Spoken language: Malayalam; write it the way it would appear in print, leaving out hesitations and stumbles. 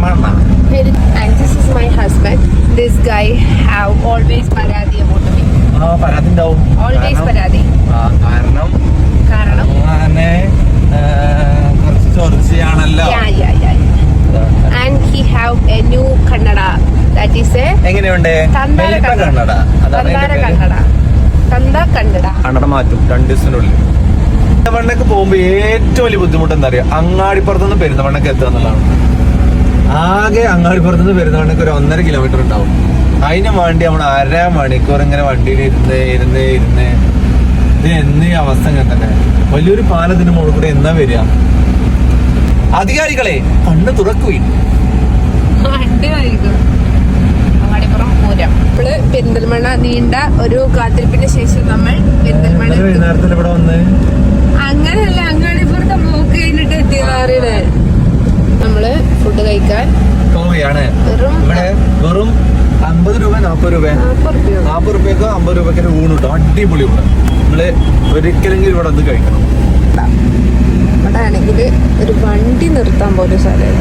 Perinthalmanna. And this is my husband. This guy have always paradi about me. പരാതി ഉണ്ടാവും. Always paradi. കാരണം അങ്ങനെ കുറച്ച് ചൊറിച്ചിയാണല്ലോ. And he have a new Kannada. That is a എങ്ങനെയുണ്ട്? കന്നഡ. കന്നഡ മാറ്റും 2 ദിവസത്തിനുള്ളിൽ. പെരിന്തൽമണ്ണക്ക് പോകുമ്പോ ഏറ്റവും വലിയ ബുദ്ധിമുട്ട് എന്താ അറിയാം? അങ്ങാടിപ്പുറത്തുനിന്ന് പെരിന്തൽമണ്ണക്ക് എത്തുക എന്നുള്ളതാണ്. ആകെ അങ്ങാടിപ്പുറത്തുനിന്ന് പെരിന്തൽമണ്ണക്ക് ഒരു 1.5 കിലോമീറ്റർ ഉണ്ടാവും. അതിന് വേണ്ടി നമ്മൾ 1/2 മണിക്കൂർ ഇങ്ങനെ വണ്ടിയിൽ ഇരുന്ന് ഇത് എന്നീ അവസ്ഥ ഇങ്ങനെ തന്നെ. വലിയൊരു പാലത്തിന് മുകളിൽ കൂടെ എന്നാ വരിക? അധികാരികളെ കണ്ണ് തുറക്കുകയും പെരിന്തൽമണ്ണ നീണ്ട ഒരു കാത്തിരിപ്പിന് ശേഷം നമ്മൾ പെരിന്തൽമണ്ണ വൈകുന്നേരത്തിൽ ഇവിടെ വന്ന് അങ്ങനെയല്ല അങ്ങാടിപ്പുറത്ത് ബ്ലോക്ക് കഴിഞ്ഞിട്ട് എത്തിയത്. നമ്മള് ഫുഡ് കഴിക്കാൻ പോവുകയാണ്. ഇവിടെ വെറും 50 രൂപ 40 രൂപ 40 രൂപയ്ക്കോ 50 രൂപയ്ക്ക് ഊണ് കിട്ടും. അടിപൊളി ഊണ്. നമ്മള് ഒരിക്കലെങ്കിലും ഇവിടെ ഒന്ന് കഴിക്കണം. ഇവിടെ ആണെങ്കിൽ ഒരു വണ്ടി നിർത്താൻ പോലും സ്ഥലമില്ല.